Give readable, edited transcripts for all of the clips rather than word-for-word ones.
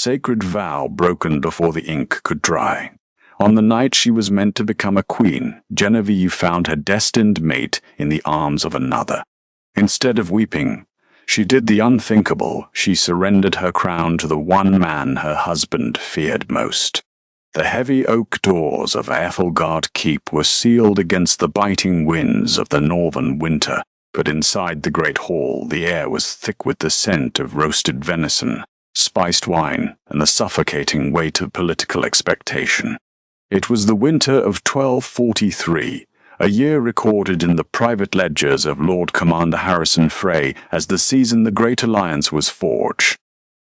sacred vow broken before the ink could dry. On the night she was meant to become a queen, Genevieve found her destined mate in the arms of another. Instead of weeping, she did the unthinkable. She surrendered her crown to the one man her husband feared most. The heavy oak doors of Æthelgard Keep were sealed against the biting winds of the northern winter, but inside the great hall the air was thick with the scent of roasted venison, spiced wine, and the suffocating weight of political expectation. It was the winter of 1243, a year recorded in the private ledgers of Lord Commander Harrison Frey as the season the Great Alliance was forged.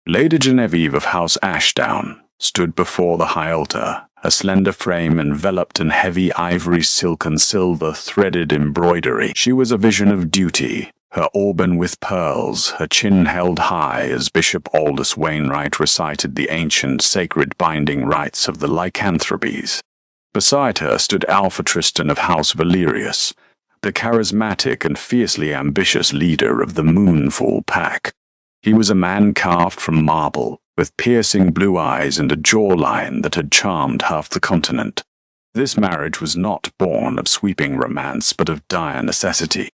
Lady Genevieve of House Ashdown stood before the high altar, a slender frame enveloped in heavy ivory silk and silver threaded embroidery. She was a vision of duty, her auburn with pearls, her chin held high as Bishop Aldous Wainwright recited the ancient sacred binding rites of the lycanthropes. Beside her stood Alpha Tristan of House Valerius, the charismatic and fiercely ambitious leader of the Moonfall Pack. He was a man carved from marble, with piercing blue eyes and a jawline that had charmed half the continent. This marriage was not born of sweeping romance, but of dire necessity.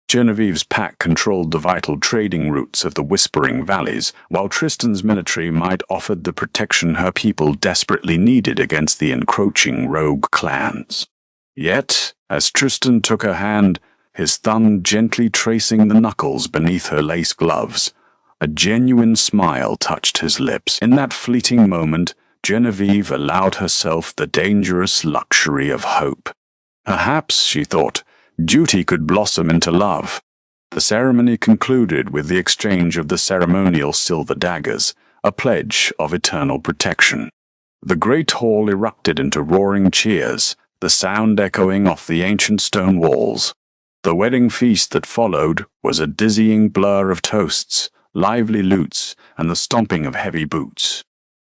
Genevieve's pack controlled the vital trading routes of the Whispering Valleys, while Tristan's military might offered the protection her people desperately needed against the encroaching rogue clans. Yet, as Tristan took her hand, his thumb gently tracing the knuckles beneath her lace gloves, a genuine smile touched his lips. In that fleeting moment, Genevieve allowed herself the dangerous luxury of hope. Perhaps, she thought, duty could blossom into love. The ceremony concluded with the exchange of the ceremonial silver daggers, a pledge of eternal protection. The great hall erupted into roaring cheers, the sound echoing off the ancient stone walls. The wedding feast that followed was a dizzying blur of toasts, lively lutes, and the stomping of heavy boots.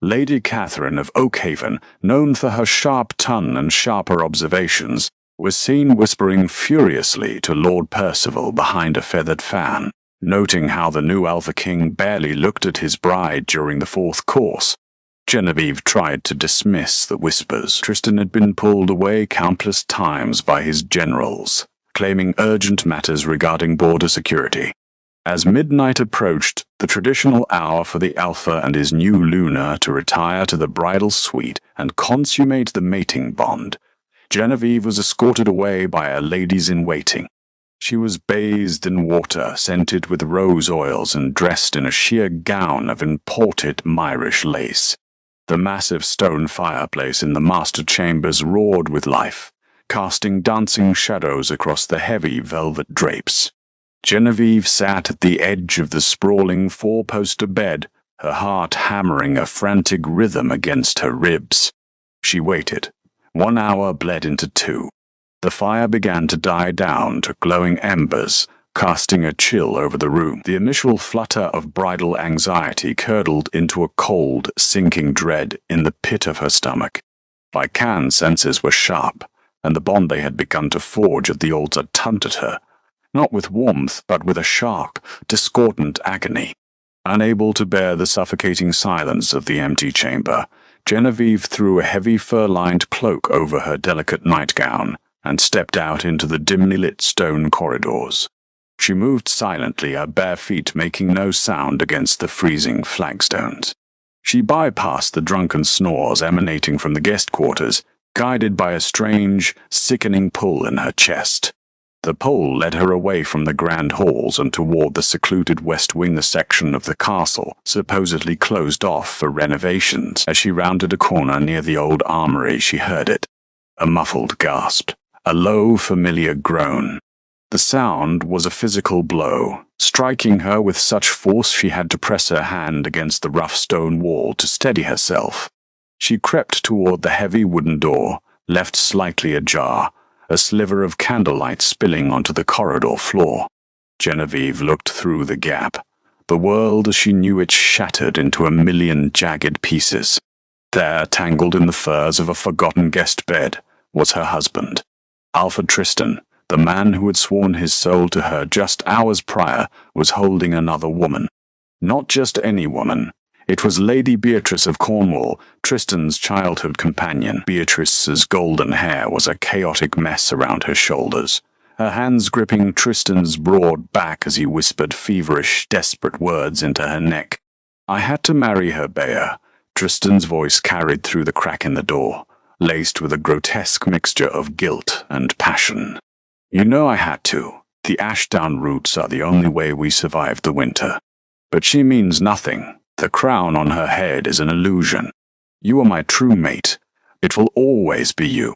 Lady Catherine of Oakhaven, known for her sharp tongue and sharper observations, was seen whispering furiously to Lord Percival behind a feathered fan, noting how the new Alpha King barely looked at his bride during the fourth course. Genevieve tried to dismiss the whispers. Tristan had been pulled away countless times by his generals, claiming urgent matters regarding border security. As midnight approached, the traditional hour for the Alpha and his new Luna to retire to the bridal suite and consummate the mating bond, Genevieve was escorted away by her ladies-in-waiting. She was bathed in water, scented with rose oils, and dressed in a sheer gown of imported Myrish lace. The massive stone fireplace in the master chambers roared with life, casting dancing shadows across the heavy velvet drapes. Genevieve sat at the edge of the sprawling four-poster bed, her heart hammering a frantic rhythm against her ribs. She waited. 1 hour bled into 2. The fire began to die down to glowing embers, casting a chill over the room. The initial flutter of bridal anxiety curdled into a cold, sinking dread in the pit of her stomach. Lycan's senses were sharp, and the bond they had begun to forge at the altar taunted her, not with warmth, but with a sharp, discordant agony. Unable to bear the suffocating silence of the empty chamber, Genevieve threw a heavy fur-lined cloak over her delicate nightgown and stepped out into the dimly lit stone corridors. She moved silently, her bare feet making no sound against the freezing flagstones. She bypassed the drunken snores emanating from the guest quarters, guided by a strange, sickening pull in her chest. The pull led her away from the grand halls and toward the secluded west wing, the section of the castle supposedly closed off for renovations. As she rounded a corner near the old armory, she heard it. A muffled gasp, a low, familiar groan. The sound was a physical blow, striking her with such force she had to press her hand against the rough stone wall to steady herself. She crept toward the heavy wooden door, left slightly ajar, a sliver of candlelight spilling onto the corridor floor. Genevieve looked through the gap. The world as she knew it shattered into a million jagged pieces. There, tangled in the furs of a forgotten guest bed, was her husband. Alfred Tristan, the man who had sworn his soul to her just hours prior, was holding another woman. Not just any woman. It was Lady Beatrice of Cornwall, Tristan's childhood companion. Beatrice's golden hair was a chaotic mess around her shoulders, her hands gripping Tristan's broad back as he whispered feverish, desperate words into her neck. "I had to marry her, Bea." Tristan's voice carried through the crack in the door, laced with a grotesque mixture of guilt and passion. "You know I had to. The Ashdown roots are the only way we survived the winter. But she means nothing. The crown on her head is an illusion. You are my true mate. It will always be you."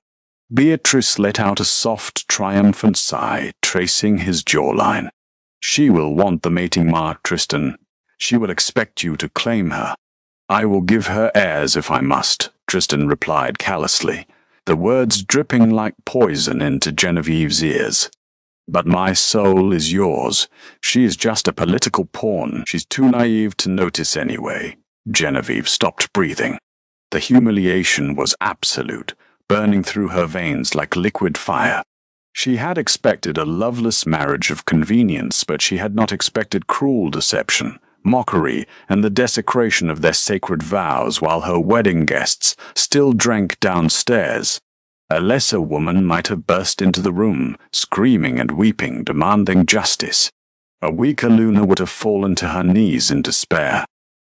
Beatrice let out a soft, triumphant sigh, tracing his jawline. "She will want the mating mark, Tristan. She will expect you to claim her." "I will give her heirs if I must," Tristan replied callously, the words dripping like poison into Genevieve's ears. "But my soul is yours. She is just a political pawn. She's too naive to notice anyway." Genevieve stopped breathing. The humiliation was absolute, burning through her veins like liquid fire. She had expected a loveless marriage of convenience, but she had not expected cruel deception, mockery, and the desecration of their sacred vows while her wedding guests still drank downstairs. A lesser woman might have burst into the room, screaming and weeping, demanding justice. A weaker Luna would have fallen to her knees in despair.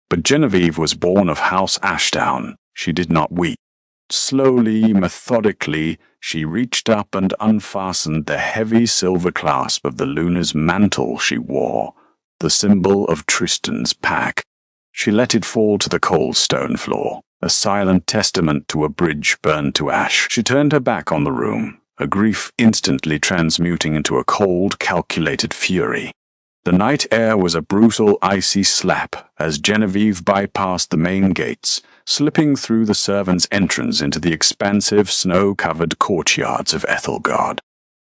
But Genevieve was born of House Ashdown. She did not weep. Slowly, methodically, she reached up and unfastened the heavy silver clasp of the Luna's mantle she wore, the symbol of Tristan's pack. She let it fall to the cold stone floor, a silent testament to a bridge burned to ash. She turned her back on the room, her grief instantly transmuting into a cold, calculated fury. The night air was a brutal, icy slap as Genevieve bypassed the main gates, slipping through the servants' entrance into the expansive, snow-covered courtyards of Ethelgard.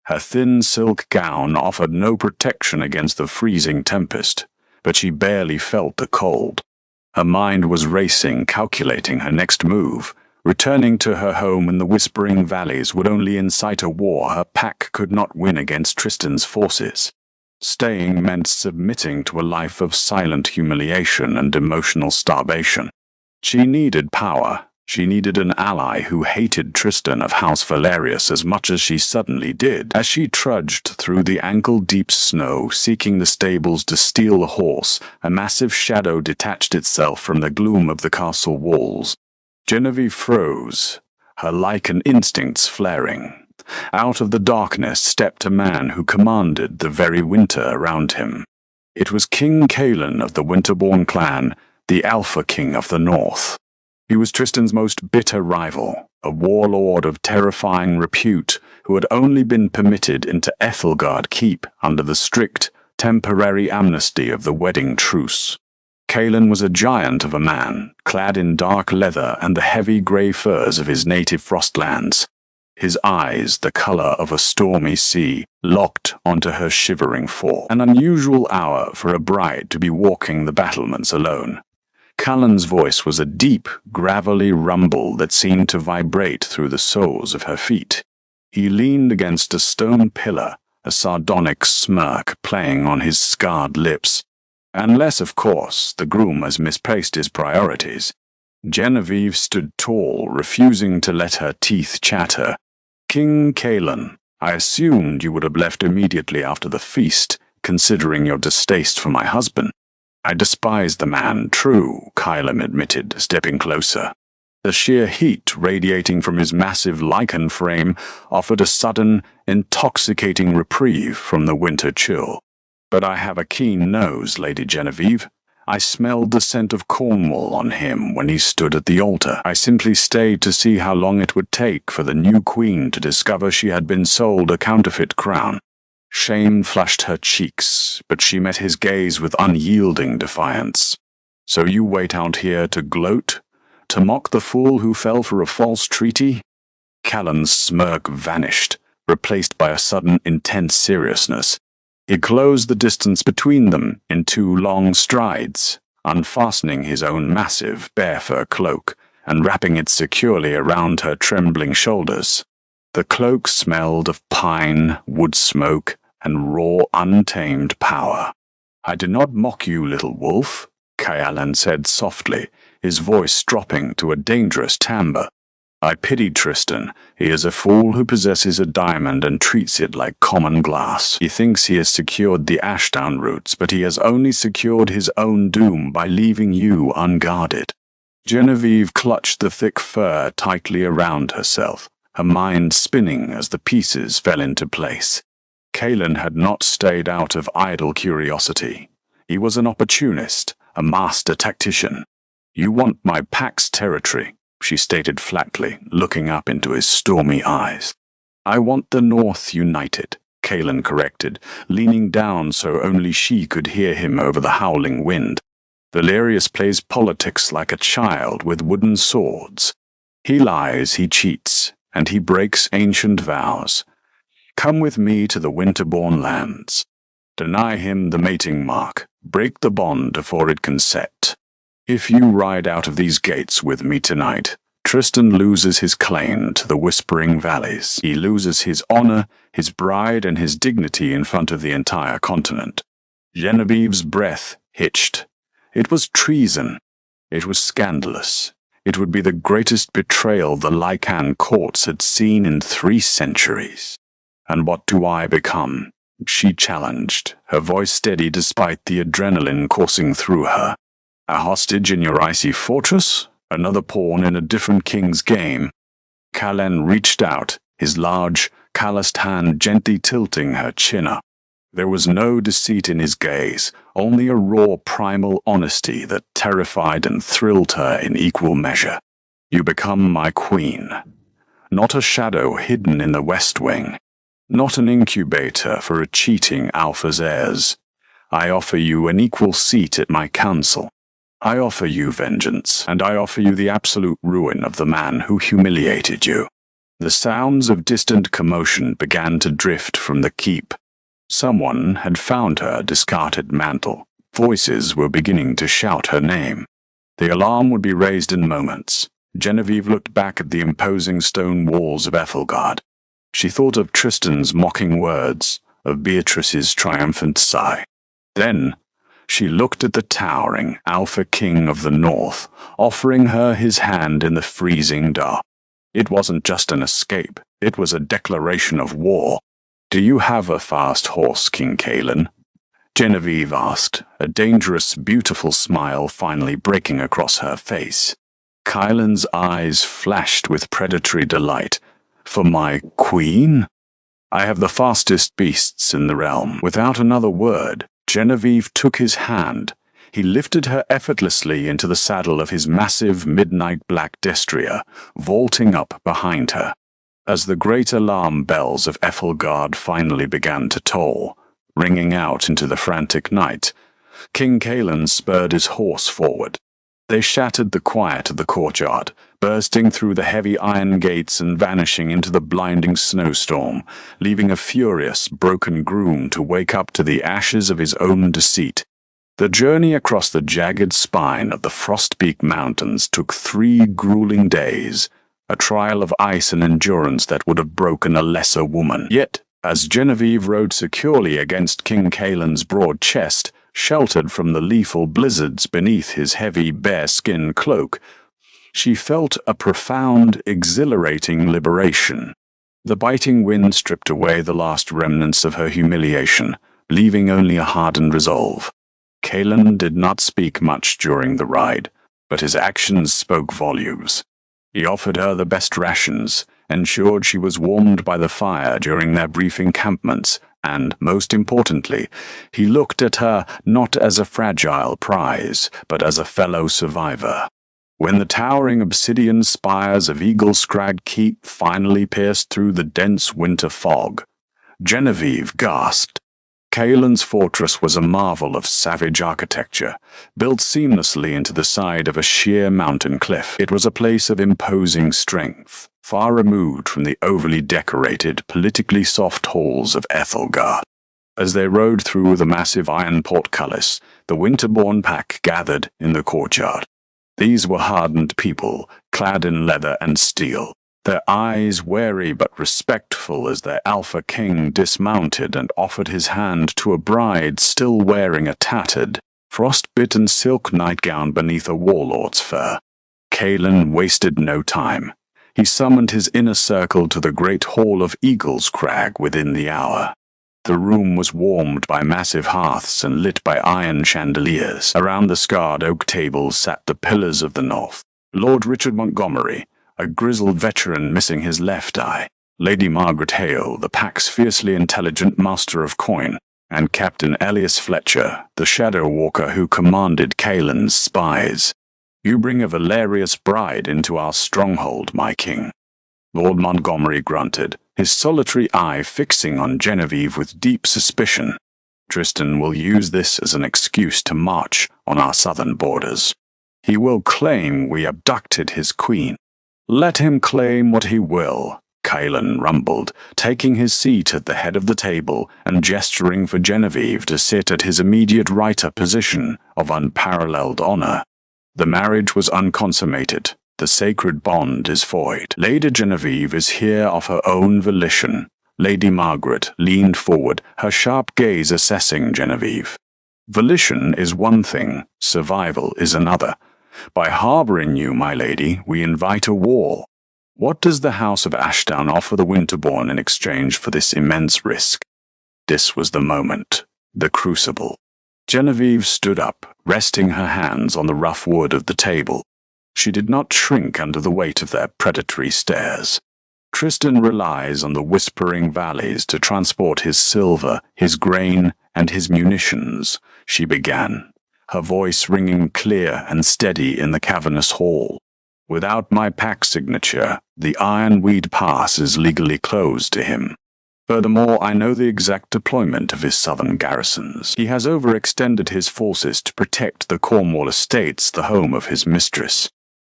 Her thin silk gown offered no protection against the freezing tempest, but she barely felt the cold. Her mind was racing, calculating her next move. Returning to her home in the Whispering Valleys would only incite a war her pack could not win against Tristan's forces. Staying meant submitting to a life of silent humiliation and emotional starvation. She needed power. She needed an ally who hated Tristan of House Valerius as much as she suddenly did. As she trudged through the ankle-deep snow, seeking the stables to steal a horse, a massive shadow detached itself from the gloom of the castle walls. Genevieve froze, her lichen instincts flaring. Out of the darkness stepped a man who commanded the very winter around him. It was King Cailan of the Winterborn clan, the Alpha King of the North. He was Tristan's most bitter rival, a warlord of terrifying repute who had only been permitted into Ethelgard Keep under the strict, temporary amnesty of the wedding truce. Cailan was a giant of a man, clad in dark leather and the heavy grey furs of his native Frostlands. His eyes, the color of a stormy sea, locked onto her shivering form. An unusual hour for a bride to be walking the battlements alone. Cailan's voice was a deep, gravelly rumble that seemed to vibrate through the soles of her feet. He leaned against a stone pillar, a sardonic smirk playing on his scarred lips. Unless, of course, the groom has misplaced his priorities. Genevieve stood tall, refusing to let her teeth chatter. "King Cailan, I assumed you would have left immediately after the feast, considering your distaste for my husband." "I despise the man, true," Cailan admitted, stepping closer. The sheer heat radiating from his massive lichen frame offered a sudden, intoxicating reprieve from the winter chill. "But I have a keen nose, Lady Genevieve. I smelled the scent of Cornwall on him when he stood at the altar. I simply stayed to see how long it would take for the new queen to discover she had been sold a counterfeit crown." Shame flushed her cheeks, but she met his gaze with unyielding defiance. "So you wait out here to gloat? To mock the fool who fell for a false treaty?" Cailan's smirk vanished, replaced by a sudden intense seriousness. He closed the distance between them in 2 long strides, unfastening his own massive bear fur cloak and wrapping it securely around her trembling shoulders. The cloak smelled of pine, wood smoke, and raw, untamed power. "I do not mock you, little wolf. Kyalan said softly, his voice dropping to a dangerous timbre. I pity Tristan. He is a fool who possesses a diamond and treats it like common glass. He thinks he has secured the Ashdown roots, but he has only secured his own doom by leaving you unguarded. Genevieve clutched the thick fur tightly around herself, her mind spinning as the pieces fell into place. Kaylan had not stayed out of idle curiosity. He was an opportunist, a master tactician. You want my pack's territory, she stated flatly, looking up into his stormy eyes. I want the North united, Kaylan corrected, leaning down so only she could hear him over the howling wind. Valerius plays politics like a child with wooden swords. He lies, he cheats, and he breaks ancient vows. Come with me to the Winterborn lands. Deny him the mating mark, break the bond before it can set. If you ride out of these gates with me tonight, Tristan loses his claim to the Whispering Valleys. He loses his honor, his bride, and his dignity in front of the entire continent. Genevieve's breath hitched. It was treason. It was scandalous. It would be the greatest betrayal the Lycan courts had seen in 3 centuries. And what do I become? She challenged, her voice steady despite the adrenaline coursing through her. A hostage in your icy fortress? Another pawn in a different king's game? Kyalan reached out, his large, calloused hand gently tilting her chin up. There was no deceit in his gaze, only a raw primal honesty that terrified and thrilled her in equal measure. You become my queen. Not a shadow hidden in the West Wing. Not an incubator for a cheating Alpha's heirs. I offer you an equal seat at my council. I offer you vengeance, and I offer you the absolute ruin of the man who humiliated you. The sounds of distant commotion began to drift from the keep. Someone had found her discarded mantle. Voices were beginning to shout her name. The alarm would be raised in moments. Genevieve looked back at the imposing stone walls of Ethelgard. She thought of Tristan's mocking words, of Beatrice's triumphant sigh. Then she looked at the towering Alpha King of the North, offering her his hand in the freezing dark. It wasn't just an escape, it was a declaration of war. Do you have a fast horse, King Kaylan? Genevieve asked, a dangerous, beautiful smile finally breaking across her face. Kaylan's eyes flashed with predatory delight. For my queen? I have the fastest beasts in the realm. Without another word, Genevieve took his hand. He lifted her effortlessly into the saddle of his massive midnight black destrier, vaulting up behind her. As the great alarm bells of Ethelgard finally began to toll, ringing out into the frantic night, King Kaylan spurred his horse forward. They shattered the quiet of the courtyard, bursting through the heavy iron gates and vanishing into the blinding snowstorm, leaving a furious, broken groom to wake up to the ashes of his own deceit. The journey across the jagged spine of the Frostpeak Mountains took 3 grueling days, a trial of ice and endurance that would have broken a lesser woman. Yet, as Genevieve rode securely against King Kaylan's broad chest, sheltered from the lethal blizzards beneath his heavy bearskin cloak, she felt a profound, exhilarating liberation. The biting wind stripped away the last remnants of her humiliation, leaving only a hardened resolve. Kaylan did not speak much during the ride, but his actions spoke volumes. He offered her the best rations, ensured she was warmed by the fire during their brief encampments, and, most importantly, he looked at her not as a fragile prize, but as a fellow survivor. When the towering obsidian spires of Eagle's Crag Keep finally pierced through the dense winter fog, Genevieve gasped. Kaylan's fortress was a marvel of savage architecture, built seamlessly into the side of a sheer mountain cliff. It was a place of imposing strength, far removed from the overly decorated, politically soft halls of Ethelgard. As they rode through the massive iron portcullis, the Winterborn pack gathered in the courtyard. These were hardened people, clad in leather and steel, their eyes wary but respectful as their Alpha King dismounted and offered his hand to a bride still wearing a tattered, frostbitten silk nightgown beneath a warlord's fur. Kaelin wasted no time. He summoned his inner circle to the great hall of Eagle's Crag within the hour. The room was warmed by massive hearths and lit by iron chandeliers. Around the scarred oak tables sat the pillars of the North. Lord Richard Montgomery, a grizzled veteran missing his left eye, Lady Margaret Hale, the pack's fiercely intelligent master of coin, and Captain Elias Fletcher, the shadow walker who commanded Kaelin's spies. You bring a Valerius bride into our stronghold, my king. Lord Montgomery grunted, his solitary eye fixing on Genevieve with deep suspicion. Tristan will use this as an excuse to march on our southern borders. He will claim we abducted his queen. Let him claim what he will, Kaelin rumbled, taking his seat at the head of the table and gesturing for Genevieve to sit at his immediate right, a position of unparalleled honor. The marriage was unconsummated. The sacred bond is void. Lady Genevieve is here of her own volition. Lady Margaret leaned forward, her sharp gaze assessing Genevieve. Volition is one thing, survival is another. By harboring you, my lady, we invite a war. What does the House of Ashdown offer the Winterborn in exchange for this immense risk? This was the moment, the crucible. Genevieve stood up, resting her hands on the rough wood of the table. She did not shrink under the weight of their predatory stares. Tristan relies on the Whispering Valleys to transport his silver, his grain, and his munitions, she began, her voice ringing clear and steady in the cavernous hall. Without my pack signature, the Ironweed Pass is legally closed to him. Furthermore, I know the exact deployment of his southern garrisons. He has overextended his forces to protect the Cornwall estates, the home of his mistress.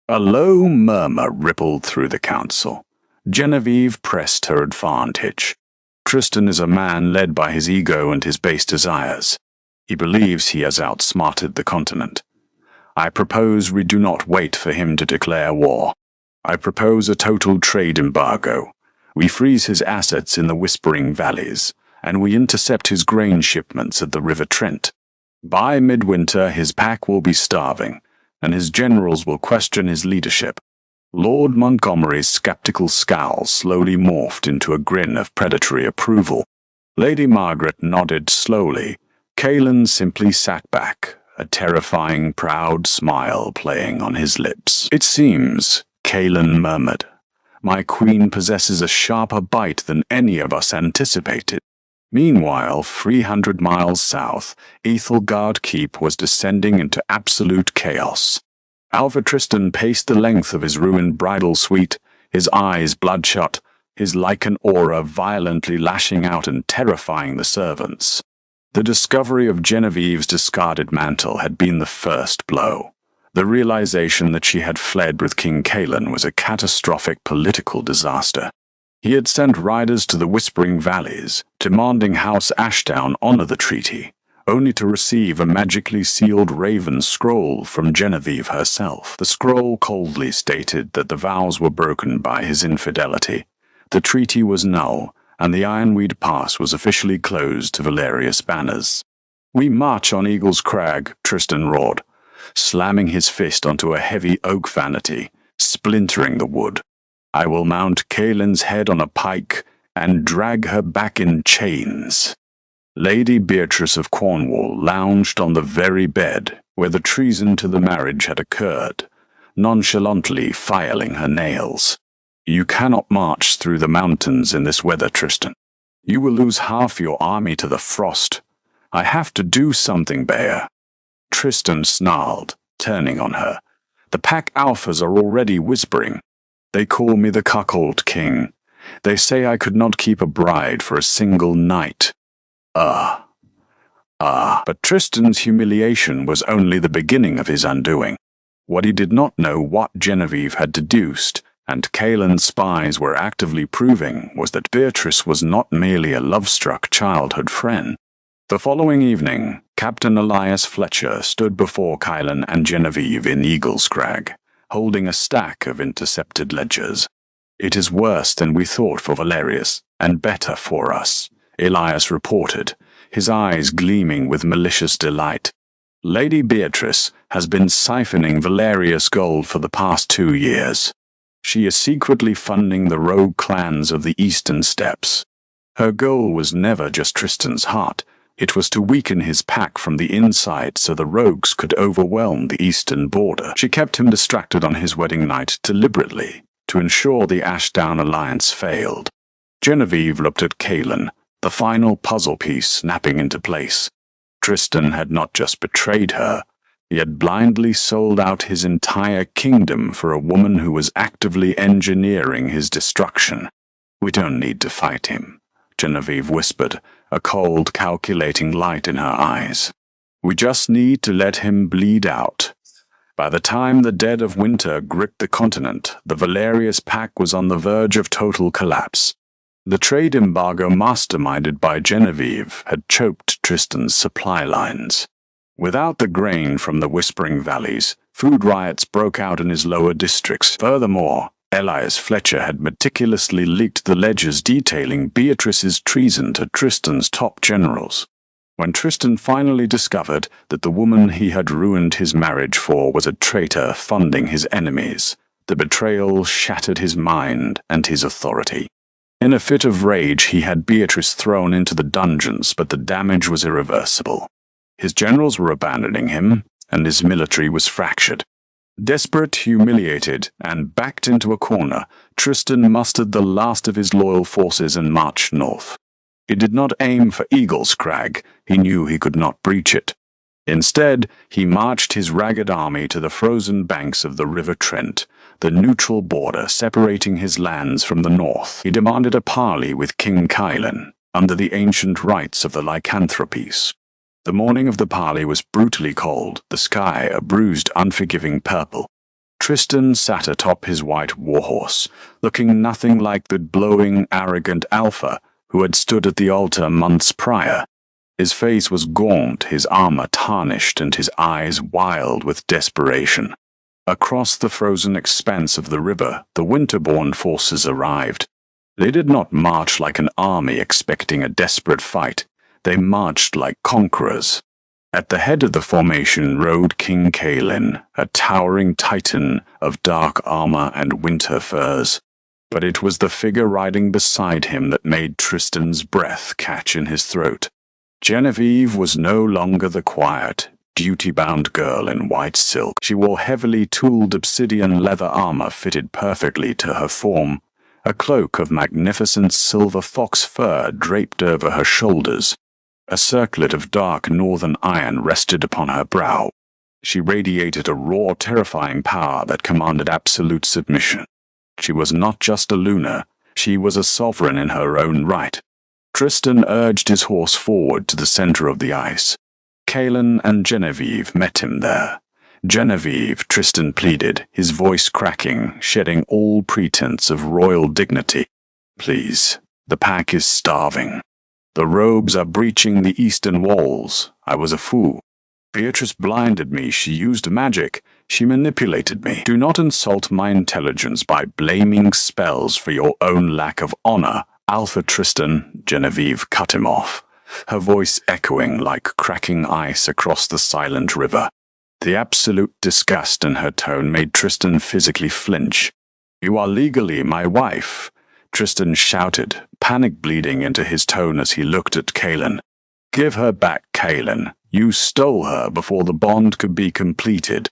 A low murmur rippled through the council. Genevieve pressed her advantage. Tristan is a man led by his ego and his base desires. He believes he has outsmarted the continent. I propose we do not wait for him to declare war. I propose a total trade embargo. We freeze his assets in the Whispering Valleys, and we intercept his grain shipments at the River Trent. By midwinter, his pack will be starving, and his generals will question his leadership. Lord Montgomery's skeptical scowl slowly morphed into a grin of predatory approval. Lady Margaret nodded slowly. Kaelin simply sat back, a terrifying, proud smile playing on his lips. It seems, Kaelin murmured, my queen possesses a sharper bite than any of us anticipated. Meanwhile, 300 miles south, Ethelgard Keep was descending into absolute chaos. Alva Tristan paced the length of his ruined bridal suite, his eyes bloodshot, his lichen aura violently lashing out and terrifying the servants. The discovery of Genevieve's discarded mantle had been the first blow. The realization that she had fled with King Kaelin was a catastrophic political disaster. He had sent riders to the Whispering Valleys, demanding House Ashdown honor the treaty, only to receive a magically sealed raven scroll from Genevieve herself. The scroll coldly stated that the vows were broken by his infidelity. The treaty was null, and the Ironweed Pass was officially closed to Valerius banners. We march on Eagle's Crag, Tristan roared, slamming his fist onto a heavy oak vanity, splintering the wood. I will mount Kaelin's head on a pike and drag her back in chains. Lady Beatrice of Cornwall lounged on the very bed where the treason to the marriage had occurred, nonchalantly filing her nails. You cannot march through the mountains in this weather, Tristan. You will lose half your army to the frost. I have to do something, Bea. Tristan snarled, turning on her. The pack alphas are already whispering. They call me the cuckold king. They say I could not keep a bride for a single night. But Tristan's humiliation was only the beginning of his undoing. What he did not know, what Genevieve had deduced, and Kaelin's spies were actively proving, was that Beatrice was not merely a love-struck childhood friend. The following evening, Captain Elias Fletcher stood before Kaelin and Genevieve in Eagle's Crag, holding a stack of intercepted ledgers. It is worse than we thought for Valerius, and better for us, Elias reported, his eyes gleaming with malicious delight. Lady Beatrice has been siphoning Valerius gold for the past 2 years. She is secretly funding the rogue clans of the Eastern Steppes. Her goal was never just Tristan's heart. It was to weaken his pack from the inside so the rogues could overwhelm the eastern border. She kept him distracted on his wedding night deliberately, to ensure the Ashdown alliance failed. Genevieve looked at Kaelin, the final puzzle piece snapping into place. Tristan had not just betrayed her, he had blindly sold out his entire kingdom for a woman who was actively engineering his destruction. "We don't need to fight him," Genevieve whispered, a cold, calculating light in her eyes. "We just need to let him bleed out." By the time the dead of winter gripped the continent, the Valerius pack was on the verge of total collapse. The trade embargo masterminded by Genevieve had choked Tristan's supply lines. Without the grain from the Whispering Valleys, food riots broke out in his lower districts. Furthermore, Elias Fletcher had meticulously leaked the ledgers detailing Beatrice's treason to Tristan's top generals. When Tristan finally discovered that the woman he had ruined his marriage for was a traitor funding his enemies, the betrayal shattered his mind and his authority. In a fit of rage, he had Beatrice thrown into the dungeons, but the damage was irreversible. His generals were abandoning him, and his military was fractured. Desperate, humiliated, and backed into a corner, Tristan mustered the last of his loyal forces and marched north. He did not aim for Eagle's Crag. He knew he could not breach it. Instead, he marched his ragged army to the frozen banks of the River Trent, the neutral border separating his lands from the north. He demanded a parley with King Kaelin, under the ancient rites of the lycanthropes. The morning of the parley was brutally cold, the sky a bruised, unforgiving purple. Tristan sat atop his white warhorse, looking nothing like the glowing, arrogant alpha who had stood at the altar months prior. His face was gaunt, his armor tarnished, and his eyes wild with desperation. Across the frozen expanse of the river, the winterborn forces arrived. They did not march like an army expecting a desperate fight. They marched like conquerors. At the head of the formation rode King Kaelin, a towering titan of dark armor and winter furs. But it was the figure riding beside him that made Tristan's breath catch in his throat. Genevieve was no longer the quiet, duty-bound girl in white silk. She wore heavily tooled obsidian leather armor fitted perfectly to her form, a cloak of magnificent silver fox fur draped over her shoulders. A circlet of dark northern iron rested upon her brow. She radiated a raw, terrifying power that commanded absolute submission. She was not just a Luna, she was a sovereign in her own right. Tristan urged his horse forward to the center of the ice. Kaelin and Genevieve met him there. "Genevieve," Tristan pleaded, his voice cracking, shedding all pretense of royal dignity. "Please, the pack is starving. The rogues are breaching the eastern walls. I was a fool. Beatrice blinded me. She used magic. She manipulated me. Do not insult my intelligence by blaming spells for your own lack of honor." "Alpha Tristan," Genevieve cut him off, her voice echoing like cracking ice across the silent river. The absolute disgust in her tone made Tristan physically flinch. "You are legally my wife," Tristan shouted, panic bleeding into his tone as he looked at Kaelin. "Give her back, Kaelin. You stole her before the bond could be completed.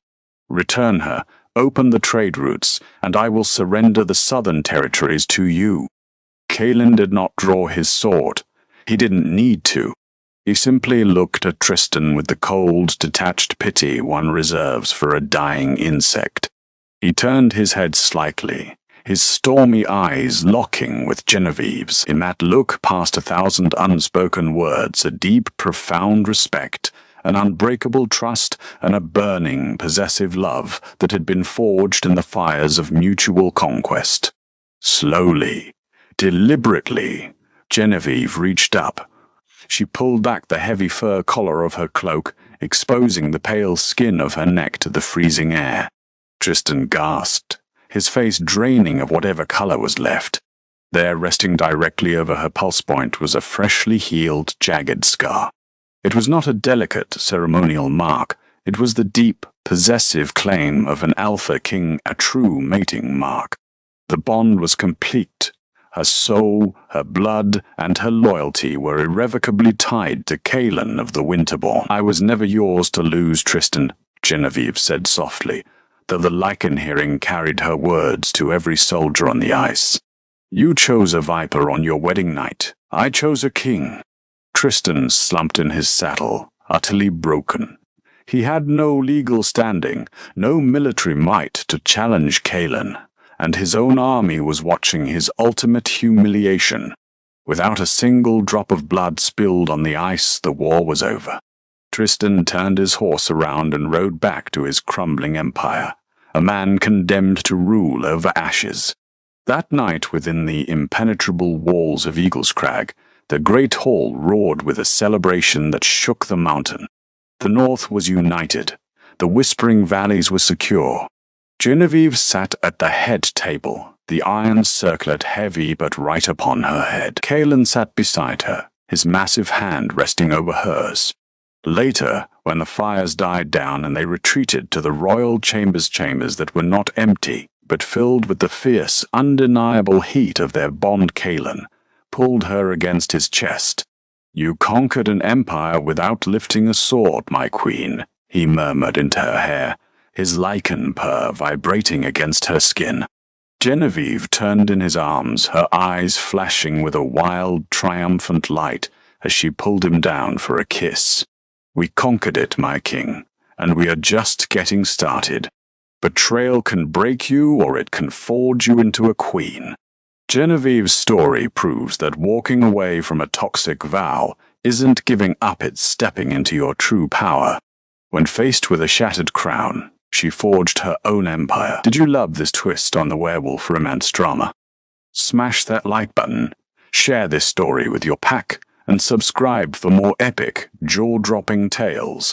Return her, open the trade routes, and I will surrender the southern territories to you." Kaelin did not draw his sword. He didn't need to. He simply looked at Tristan with the cold, detached pity one reserves for a dying insect. He turned his head slightly, his stormy eyes locking with Genevieve's. In that look past 1,000 unspoken words, a deep, profound respect, an unbreakable trust, and a burning, possessive love that had been forged in the fires of mutual conquest. Slowly, deliberately, Genevieve reached up. She pulled back the heavy fur collar of her cloak, exposing the pale skin of her neck to the freezing air. Tristan gasped, his face draining of whatever color was left. There, resting directly over her pulse point, was a freshly healed, jagged scar. It was not a delicate, ceremonial mark, It was the deep, possessive claim of an alpha king, a true mating mark. The bond was complete. Her soul, her blood, and her loyalty were irrevocably tied to Kaelin of the Winterborn. "I was never yours to lose, Tristan," Genevieve said softly, though the lichen hearing carried her words to every soldier on the ice. "You chose a viper on your wedding night. I chose a king." Tristan slumped in his saddle, utterly broken. He had no legal standing, no military might to challenge Kaelin, and his own army was watching his ultimate humiliation. Without a single drop of blood spilled on the ice, the war was over. Tristan turned his horse around and rode back to his crumbling empire, a man condemned to rule over ashes. That night, within the impenetrable walls of Eagle's Crag, the great hall roared with a celebration that shook the mountain. The North was united. The Whispering Valleys were secure. Genevieve sat at the head table, the iron circlet heavy but right upon her head. Kaelin sat beside her, his massive hand resting over hers. Later, when the fires died down and they retreated to the royal chambers that were not empty, but filled with the fierce, undeniable heat of their bond, Kaelin pulled her against his chest. "You conquered an empire without lifting a sword, my queen," he murmured into her hair, his lichen purr vibrating against her skin. Genevieve turned in his arms, her eyes flashing with a wild, triumphant light as she pulled him down for a kiss. "We conquered it, my king, and we are just getting started. Betrayal can break you, or it can forge you into a queen." Genevieve's story proves that walking away from a toxic vow isn't giving up, it's stepping into your true power. When faced with a shattered crown, she forged her own empire. Did you love this twist on the werewolf romance drama? Smash that like button, share this story with your pack, and subscribe for more epic, jaw-dropping tales.